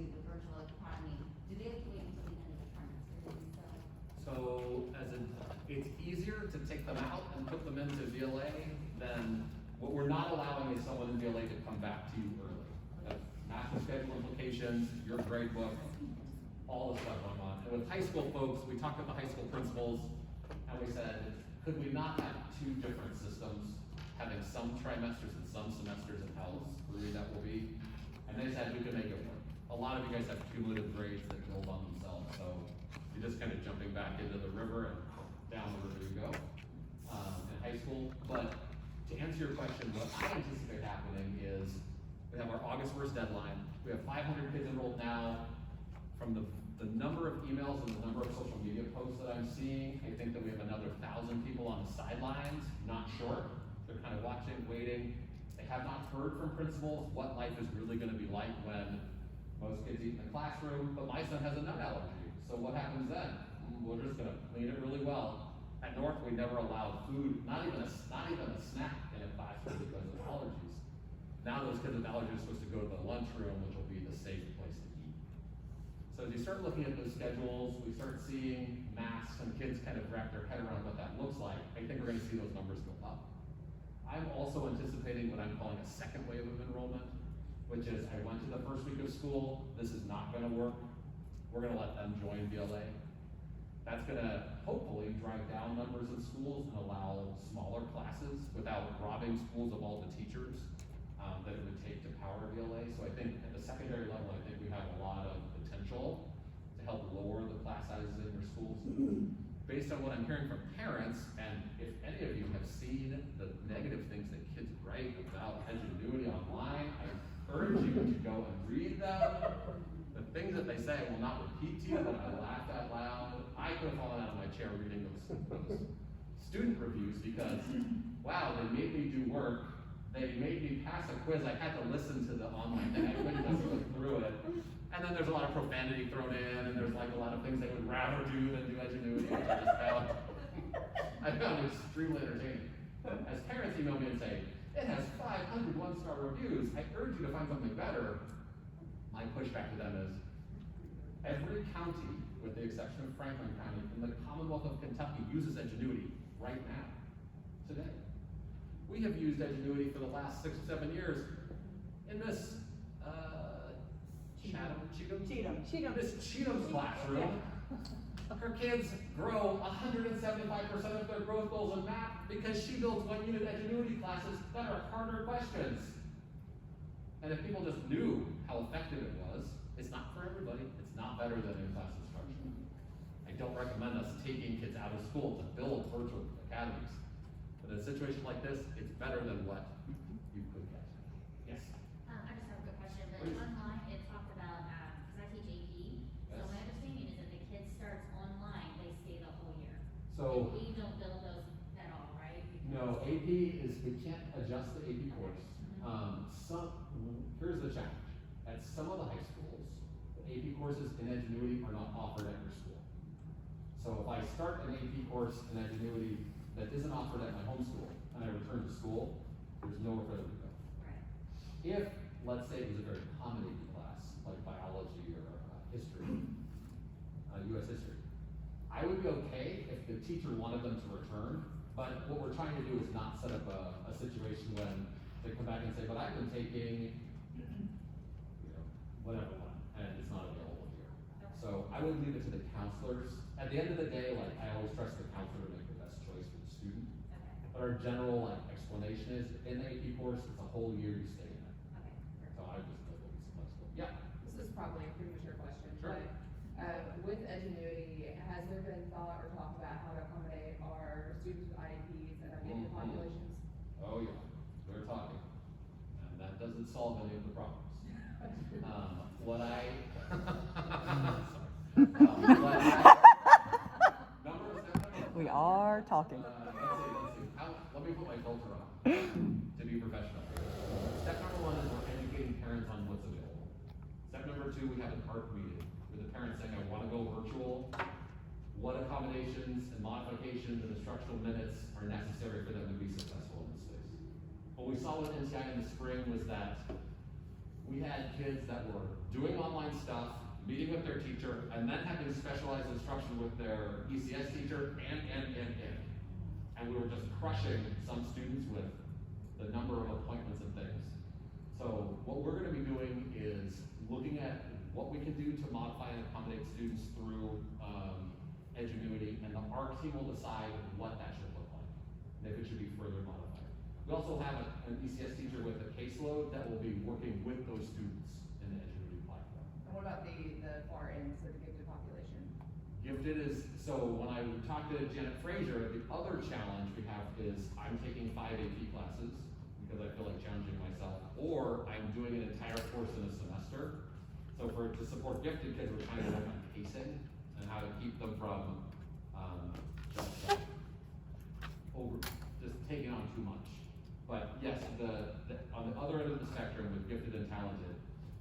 to the virtual academy, do they have to wait until the end of the trimester? It's easier to take them out and put them into VLA than what we're not allowing is someone in VLA to come back to you early. That's master schedule implications, your grade book, all the stuff going on. And with high school folks, we talked with the high school principals and we said, could we not have two different systems, having some trimesters and some semesters and how screwy that will be? And they said we could make it work. A lot of you guys have cumulative grades that build on themselves, so you're just kind of jumping back into the river and down the river you go in high school. But to answer your question, what I anticipate happening is we have our August 1st deadline. We have 500 kids enrolled now. From the number of emails and the number of social media posts that I'm seeing, I think that we have another 1,000 people on the sidelines, not sure. They're kind of watching, waiting. They have not heard from principals what life is really going to be like when most kids eat in the classroom, but my son has a nut allergy. So what happens then? We're just going to clean it really well. At North, we never allowed food, not even a snack in a classroom because of allergies. Now those kids with allergies are supposed to go to the lunchroom, which will be the safe place to eat. So as you start looking at those schedules, we start seeing masks and kids kind of wrap their head around what that looks like. I think we're going to see those numbers go up. I'm also anticipating what I'm calling a second wave of enrollment, which is I went to the first week of school, this is not going to work. We're going to let them join VLA. That's going to hopefully drive down numbers in schools and allow smaller classes without robbing schools of all the teachers that it would take to power VLA. So I think at the secondary level, I think we have a lot of potential to help lower the class sizes in your schools. Based on what I'm hearing from parents, and if any of you have seen the negative things that kids write about Edgenuity online, I urge you to go and read them. The things that they say will not repeat to you, but I laughed out loud. I could have fallen out of my chair reading those student reviews because, wow, they made me do work. They made me pass a quiz. I had to listen to the online thing. I couldn't just look through it. And then there's a lot of profanity thrown in, and there's like a lot of things they would rather do than do Edgenuity, which I found extremely entertaining. As parents email me and say, it has 500 one-star reviews, I urge you to find something better. My pushback to them is, every county, with the exception of Franklin County, in the Commonwealth of Kentucky uses Edgenuity right now, today. We have used Edgenuity for the last 6 or 7 years in this Cheatham's classroom. Her kids grow 175% of their growth goals in math because she builds 1-unit Edgenuity classes that are harder questions. And if people just knew how effective it was, it's not for everybody. It's not better than in-class instruction. I don't recommend us taking kids out of school to build virtual academies. But in a situation like this, it's better than what you could get. Yes? I just have a quick question. But Please. online, it talked about, because I teach AP, so my understanding is that the kid starts online, they stay the whole year. So, And we don't build those at all, right? no, AP is, we can't adjust the AP course. Here's the challenge. At some of the high schools, the AP courses in Edgenuity are not offered at your school. So if I start an AP course in Edgenuity that isn't offered at my home school, and I return to school, there's nowhere for them to go. Right. If, let's say, it was a very accommodating class, like biology or history, U.S. history, I would be okay if the teacher wanted them to return, but what we're trying to do is not set up a situation when they come back and say, but I've been taking, whatever one, and it's not available here. So I would leave it to the counselors. At the end of the day, like, I always trust the counselor to make the best choice for the student. Okay. But our general explanation is, in the AP course, it's a whole year you stay in it. Okay. So I just think it's flexible. Yeah. This is probably a premature question, Sure. but with Edgenuity, has there been thought or talk about how to accommodate our students with IEPs and our gifted populations? Oh yeah, we're talking, and that doesn't solve any of the problems. We are talking. Let's see. Let me put my filter on to be professional. Step number 1 is we're educating parents on what's available. Step number 2, we have a CART meeting with the parents saying, I want to go virtual. What accommodations and modifications and instructional minutes are necessary for them to be successful in this space? What we saw with NTI in the spring was that we had kids that were doing online stuff, meeting with their teacher, and then having specialized instruction with their ECS teacher, and we were just crushing some students with the number of appointments and things. So what we're gonna be doing is looking at what we can do to modify and accommodate students through Edgenuity, and the ARC team will decide what that should look like, and if it should be further modified. We also have an ECS teacher with a caseload that will be working with those students in the Edgenuity platform. And what about the far ends of the gifted population? Gifted is, so when I talked to Janet Frazier, the other challenge we have is I'm taking 5 AP classes because I feel like challenging myself, or I'm doing an entire course in a semester. So to support gifted kids, we're trying to work on pacing and how to keep them from just taking on too much. But yes, on the other end of the spectrum with gifted and talented,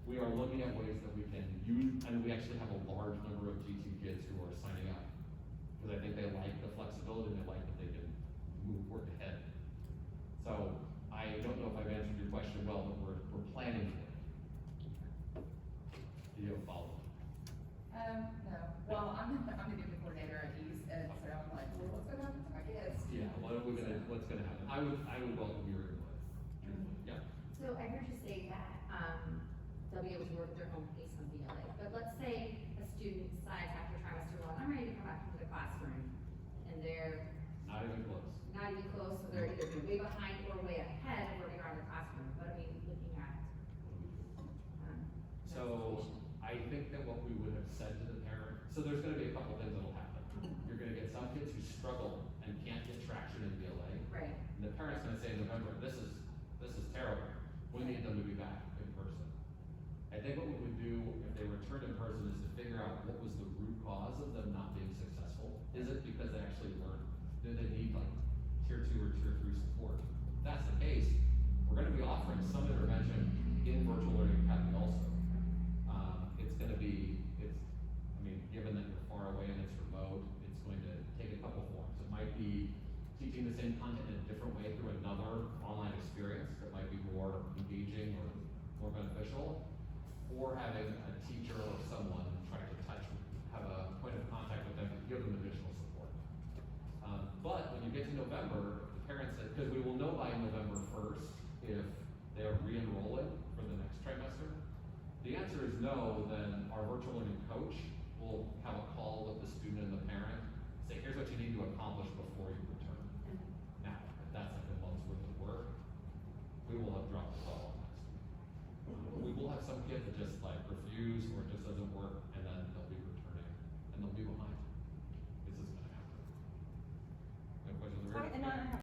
we are looking at ways that we can use, and we actually have a large number of G2 kids who are signing up. Because I think they like the flexibility and they like that they can work ahead. So I don't know if I've answered your question well, but we're planning for it. Do you have a follow-up? No. Well, I'm the gifted coordinator at East, and so I'm like, well, what's gonna happen to my kids? Yeah, what's gonna happen? I would welcome your input. Yeah. So I heard you say that, they'll be able to work their own pace on VLA, but let's say a student decides after trimester 1, I'm ready to come back into the classroom, and they're Not even close. not even close, so they're either way behind or way ahead of where they are in their classroom, but I mean, looking at, So I think that what we would have said to the parent, so there's gonna be a couple things that'll happen. You're gonna get some kids who struggle and can't get traction in VLA. right, And the parent's gonna say in November, this is terrible. We need them to be back in person. I think what we would do if they returned in person is to figure out what was the root cause of them not being successful. Is it because they actually learned? Did they need like tier 2 or tier 3 support? If that's the case, we're gonna be offering some intervention in Virtual Learning Academy also. Given that you're far away and it's remote, it's going to take a couple forms. It might be teaching the same content in a different way through another online experience that might be more engaging or more beneficial, or having a teacher or someone try to have a point of contact with them and give them additional support. But when you get to November, the parents said, because we will know by November 1st if they're re-enrolling for the next trimester. The answer is no, then our virtual learning coach will have a call with the student and the parent, say, here's what you need to accomplish before you return. Now, if that's like a month's worth of work, we will have dropped the ball on that student. We will have some kids that just like refuse or just